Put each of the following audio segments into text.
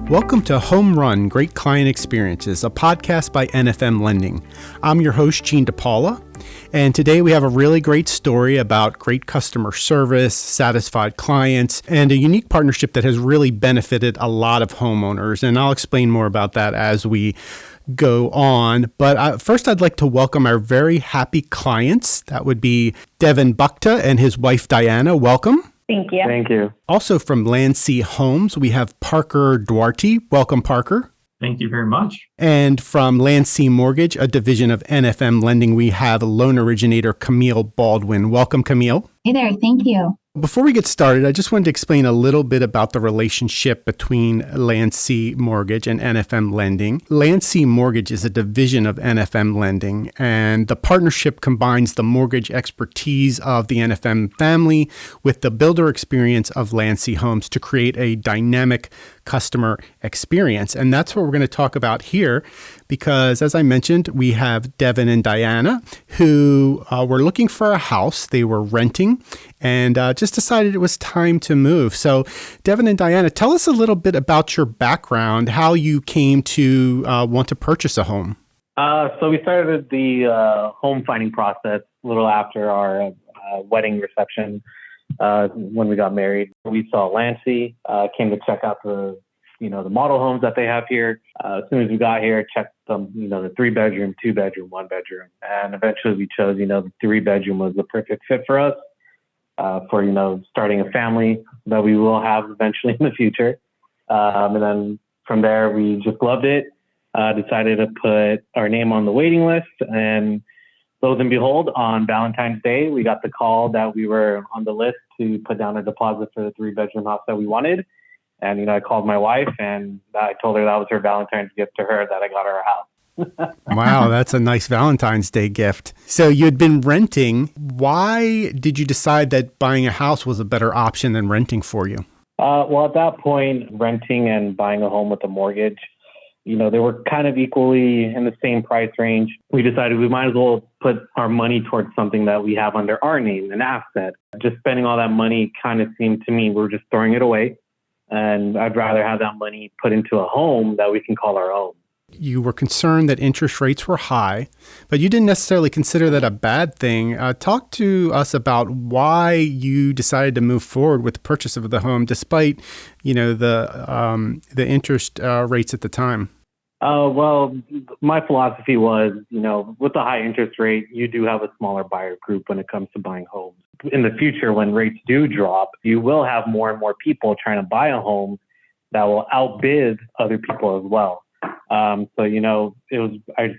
Welcome to Home Run Great Client Experiences, a podcast by NFM Lending. I'm your host, Gene DePaula, and today we have a really great story about great customer service, satisfied clients, and a unique partnership that has really benefited a lot of homeowners. And I'll explain more about that as we go on. But first, I'd like to welcome our very happy clients. That would be Daven Bhakta and his wife, Diana. Welcome. Thank you. Thank you. Also from Landsea Homes, we have Parker Duarte. Welcome, Parker. Thank you very much. And from Landsea Mortgage, a division of NFM Lending, we have loan originator Camille Baldwin. Welcome, Camille. Hey there. Thank you. Before we get started, I just wanted to explain a little bit about the relationship between Landsea Mortgage and NFM Lending. Landsea Mortgage is a division of NFM Lending, and the partnership combines the mortgage expertise of the NFM family with the builder experience of Landsea Homes to create a dynamic customer experience. And that's what we're going to talk about here because, as I mentioned, we have Daven and Diana who were looking for a house. They were renting and just decided it was time to move. So, Daven and Diana, tell us a little bit about your background, how you came to want to purchase a home. So we started the home finding process a little after our wedding reception. When we got married, we saw Landsea, came to check out the model homes that they have here. As soon as we got here, checked them, the 3-bedroom, 2-bedroom, 1-bedroom. And eventually we chose, the 3-bedroom was the perfect fit for us, for, starting a family that we will have eventually in the future. And then from there, we just loved it, decided to put our name on the waiting list. And lo and behold, on Valentine's Day, we got the call that we were on the list to put down a deposit for the 3-bedroom house that we wanted. And, I called my wife and I told her that was her Valentine's gift to her, that I got her a house. Wow, that's a nice Valentine's Day gift. So you had been renting. Why did you decide that buying a house was a better option than renting for you? Well, at that point, renting and buying a home with a mortgage, they were kind of equally in the same price range. We decided we might as well put our money towards something that we have under our name, an asset. Just spending all that money kind of seemed to me we're just throwing it away. And I'd rather have that money put into a home that we can call our own. You were concerned that interest rates were high, but you didn't necessarily consider that a bad thing. Talk to us about why you decided to move forward with the purchase of the home, despite, the interest rates at the time. Well, my philosophy was, with the high interest rate, you do have a smaller buyer group when it comes to buying homes. In the future, when rates do drop, you will have more and more people trying to buy a home that will outbid other people as well. I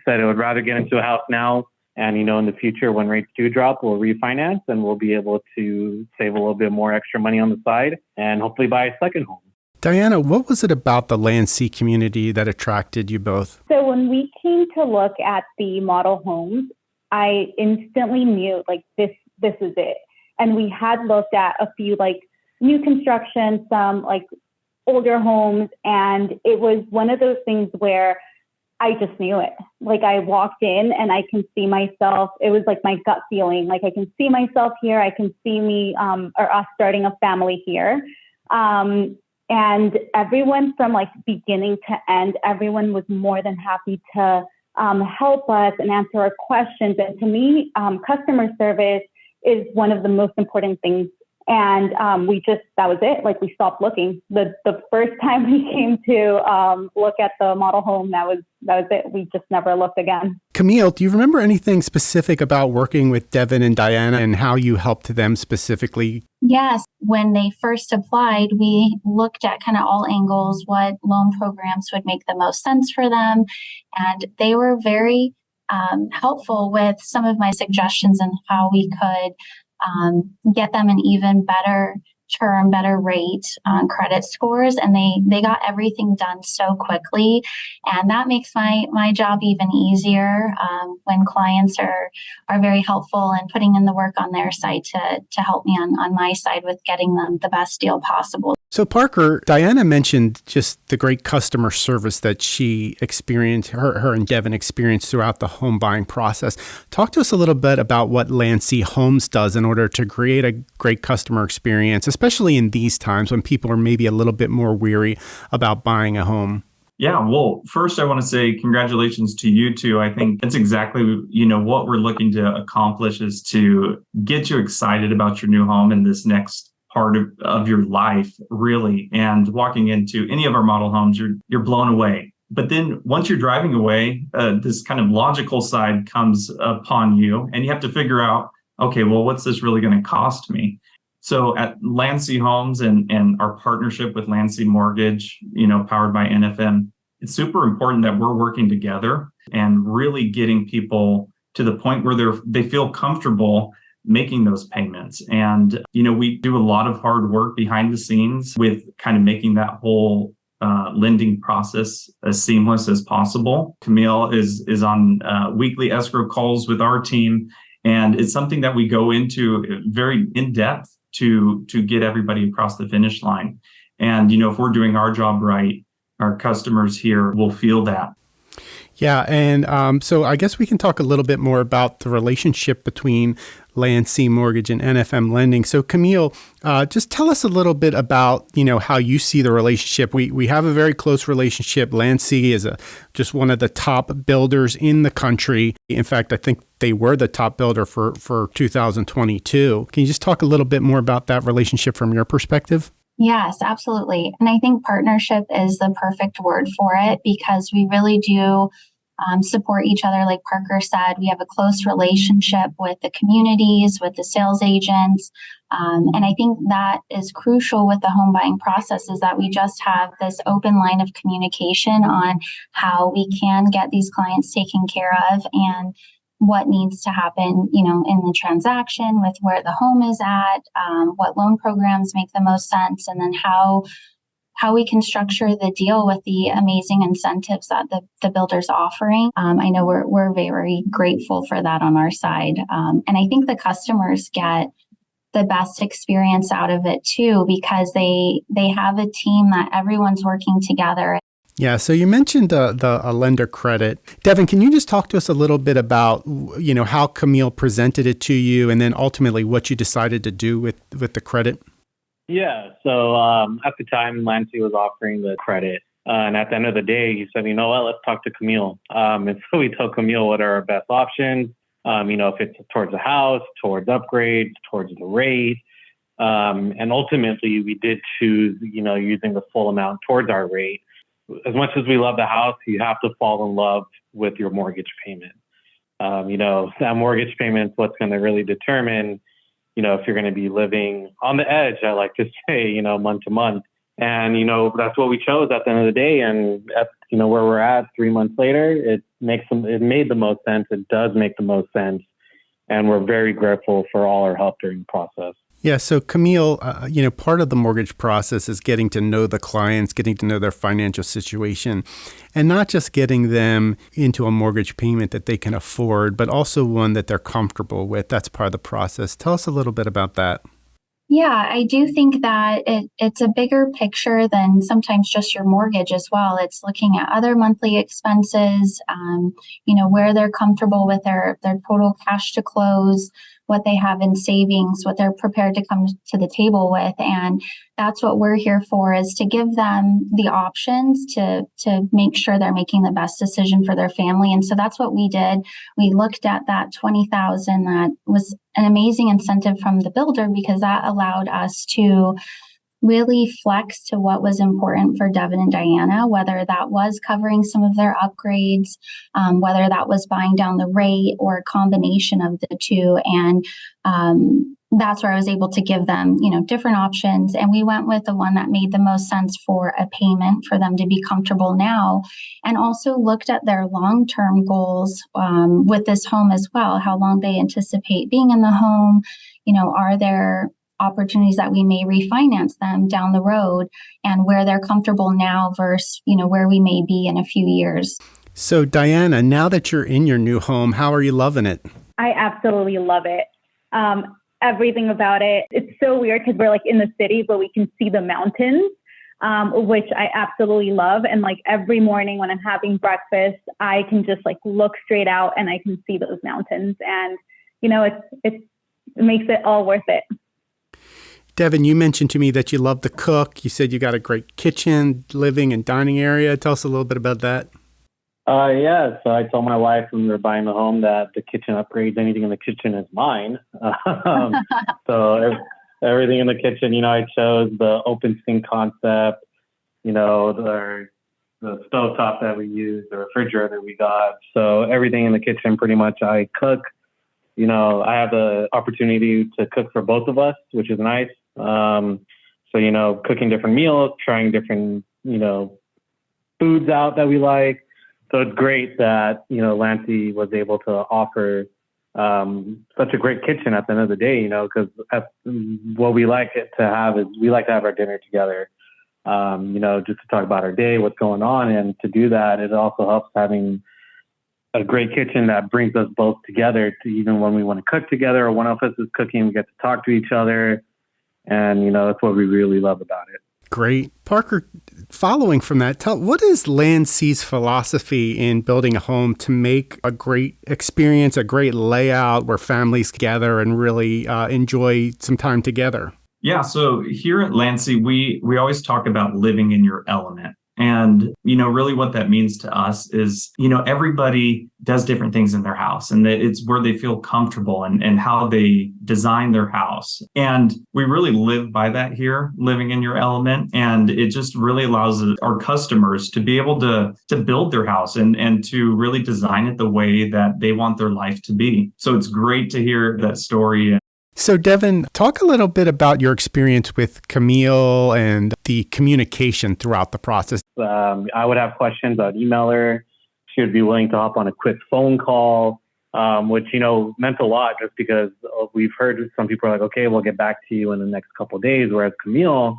said I would rather get into a house now. And, in the future, when rates do drop, we'll refinance and we'll be able to save a little bit more extra money on the side and hopefully buy a second home. Diana, what was it about the Landsea community that attracted you both? So when we came to look at the model homes, I instantly knew this is it. And we had looked at a few new construction, some older homes. And it was one of those things where I just knew it. I walked in and I can see myself. It was my gut feeling. I can see myself here. I can see me or us starting a family here. And everyone from beginning to end, everyone was more than happy to help us and answer our questions. And to me, customer service is one of the most important things. And that was it. We stopped looking. The first time we came to look at the model home, that was it. We just never looked again. Camille, do you remember anything specific about working with Daven and Diana and how you helped them specifically? Yes. When they first applied, we looked at kind of all angles, what loan programs would make the most sense for them. And they were very helpful with some of my suggestions on how we could get them an even better term, better rate on credit scores. And they got everything done so quickly. And that makes my job even easier when clients are very helpful and putting in the work on their side to help me on my side with getting them the best deal possible. So Parker, Diana mentioned just the great customer service that she experienced, her and Devin experienced throughout the home buying process. Talk to us a little bit about what Landsea Homes does in order to create a great customer experience, especially in these times when people are maybe a little bit more weary about buying a home. Yeah, well, first I want to say congratulations to you two. I think that's exactly, what we're looking to accomplish is to get you excited about your new home in this next part of your life, really. And walking into any of our model homes, you're blown away. But then once you're driving away, this kind of logical side comes upon you, and you have to figure out, okay, well, what's this really going to cost me? So at Landsea Homes and our partnership with Landsea Mortgage, powered by NFM, it's super important that we're working together and really getting people to the point where they feel comfortable making those payments. And, we do a lot of hard work behind the scenes with kind of making that whole lending process as seamless as possible. Camille is on weekly escrow calls with our team, and it's something that we go into very in depth to get everybody across the finish line. And, if we're doing our job right, our customers here will feel that. Yeah, and so I guess we can talk a little bit more about the relationship between Landsea Mortgage and NFM Lending. So Camille, just tell us a little bit about, how you see the relationship. We have a very close relationship. Landsea is just one of the top builders in the country. In fact, I think they were the top builder for 2022. Can you just talk a little bit more about that relationship from your perspective? Yes, absolutely. And I think partnership is the perfect word for it because we really do support each other. Like Parker said, we have a close relationship with the communities, with the sales agents. And I think that is crucial with the home buying process is that we just have this open line of communication on how we can get these clients taken care of and what needs to happen, in the transaction with where the home is at, what loan programs make the most sense, and then how we can structure the deal with the amazing incentives that the builder's offering. I know we're very grateful for that on our side. And I think the customers get the best experience out of it too, because they have a team that everyone's working together. Yeah, so you mentioned the lender credit. Devin, can you just talk to us a little bit about, how Camille presented it to you and then ultimately what you decided to do with the credit? Yeah, so at the time, Landsea was offering the credit. And at the end of the day, he said, you know what, let's talk to Camille. And so we told Camille what are our best options, if it's towards the house, towards upgrades, towards the rate. And ultimately, we did choose, using the full amount towards our rate. As much as we love the house, you have to fall in love with your mortgage payment. That mortgage payment is what's going to really determine, if you're going to be living on the edge, I like to say, month to month. And, that's what we chose at the end of the day. And at, where we're at 3 months later, it made the most sense. It does make the most sense. And we're very grateful for all our help during the process. Yeah. So Camille, part of the mortgage process is getting to know the clients, getting to know their financial situation, and not just getting them into a mortgage payment that they can afford, but also one that they're comfortable with. That's part of the process. Tell us a little bit about that. Yeah, I do think that it's a bigger picture than sometimes just your mortgage as well. It's looking at other monthly expenses, where they're comfortable with their total cash to close, what they have in savings, what they're prepared to come to the table with. And that's what we're here for, is to give them the options to make sure they're making the best decision for their family. And so that's what we did. We looked at that $20,000. That was an amazing incentive from the builder because that allowed us to really flex to what was important for Daven and Diana, whether that was covering some of their upgrades, whether that was buying down the rate or a combination of the two. And that's where I was able to give them, different options. And we went with the one that made the most sense for a payment for them to be comfortable now, and also looked at their long-term goals with this home as well, how long they anticipate being in the home. Are there opportunities that we may refinance them down the road, and where they're comfortable now versus, where we may be in a few years. So Diana, now that you're in your new home, how are you loving it? I absolutely love it. everything about it. It's so weird because we're like in the city, but we can see the mountains, which I absolutely love. And like every morning when I'm having breakfast, I can just like look straight out and I can see those mountains. And, it makes it all worth it. Daven, you mentioned to me that you love to cook. You said you got a great kitchen, living and dining area. Tell us a little bit about that. Yeah, so I told my wife when we were buying the home that the kitchen upgrades, anything in the kitchen is mine. So everything in the kitchen, I chose the open sink concept, the stovetop that we use, the refrigerator we got. So everything in the kitchen, pretty much I cook. I have the opportunity to cook for both of us, which is nice. So, cooking different meals, trying different, foods out that we like. So it's great that, Landsea was able to offer such a great kitchen at the end of the day, because what we like it to have is we like to have our dinner together, just to talk about our day, what's going on. And to do that, it also helps having a great kitchen that brings us both together to even when we want to cook together or one of us is cooking, we get to talk to each other. And, that's what we really love about it. Great. Parker, following from that, what is Landsea's philosophy in building a home to make a great experience, a great layout where families gather and really enjoy some time together? Yeah, so here at Landsea, we always talk about living in your element. And, really what that means to us is, everybody does different things in their house and it's where they feel comfortable and how they design their house. And we really live by that here, living in your element. And it just really allows our customers to be able to build their house and to really design it the way that they want their life to be. So it's great to hear that story. So Daven, talk a little bit about your experience with Camille and the communication throughout the process. I would have questions. I'd email her. She would be willing to hop on a quick phone call, which, meant a lot just because we've heard some people are like, okay, we'll get back to you in the next couple of days. Whereas Camille,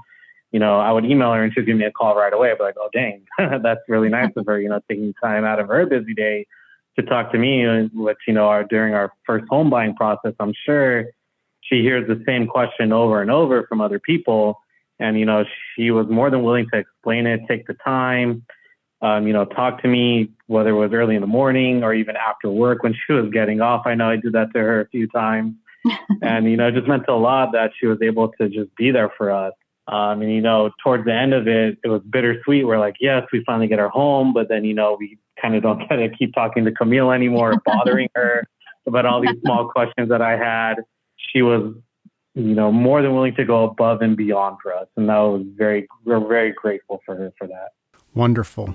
I would email her and she'd give me a call right away. I'd be like, oh, dang, that's really nice of her, taking time out of her busy day to talk to me, which, during our first home buying process, I'm sure she hears the same question over and over from other people. And, she was more than willing to explain it, take the time, talk to me, whether it was early in the morning or even after work when she was getting off. I know I did that to her a few times. And, it just meant a lot that she was able to just be there for us. And, towards the end of it, it was bittersweet. We're like, yes, we finally get our home. But then, we kind of don't get to keep talking to Camille anymore, bothering her about all these small questions that I had. She was, more than willing to go above and beyond for us. And we're very grateful for her for that. Wonderful.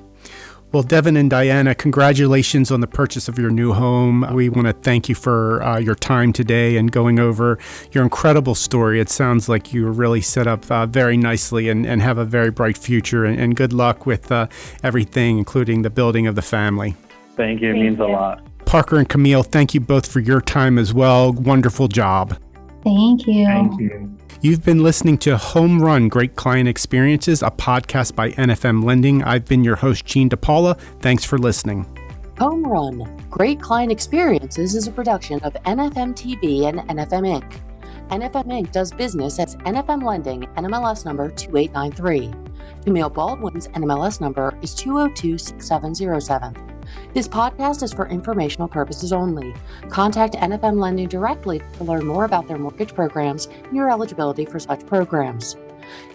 Well, Daven and Diana, congratulations on the purchase of your new home. We want to thank you for your time today and going over your incredible story. It sounds like you were really set up very nicely and have a very bright future. And good luck with everything, including the building of the family. Thank you. It means a lot. Parker and Camille, thank you both for your time as well. Wonderful job. Thank you. Thank you. You've been listening to Home Run Great Client Experiences, a podcast by NFM Lending. I've been your host, Gene DePaula. Thanks for listening. Home Run Great Client Experiences is a production of NFM TV and NFM Inc. NFM Inc. does business as NFM Lending, NMLS number 2893. Camille Baldwin's NMLS number is 2026707. This podcast is for informational purposes only. Contact NFM Lending directly to learn more about their mortgage programs and your eligibility for such programs.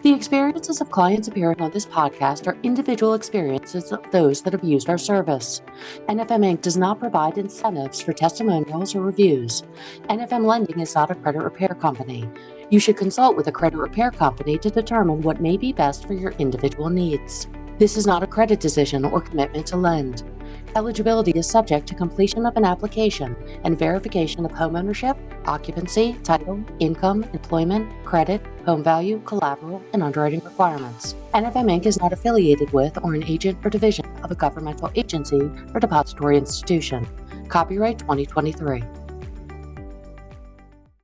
The experiences of clients appearing on this podcast are individual experiences of those that have used our service. NFM Inc. does not provide incentives for testimonials or reviews. NFM Lending is not a credit repair company. You should consult with a credit repair company to determine what may be best for your individual needs. This is not a credit decision or commitment to lend. Eligibility is subject to completion of an application and verification of homeownership, occupancy, title, income, employment, credit, home value, collateral, and underwriting requirements. NFM Inc. is not affiliated with or an agent or division of a governmental agency or depository institution. Copyright 2023.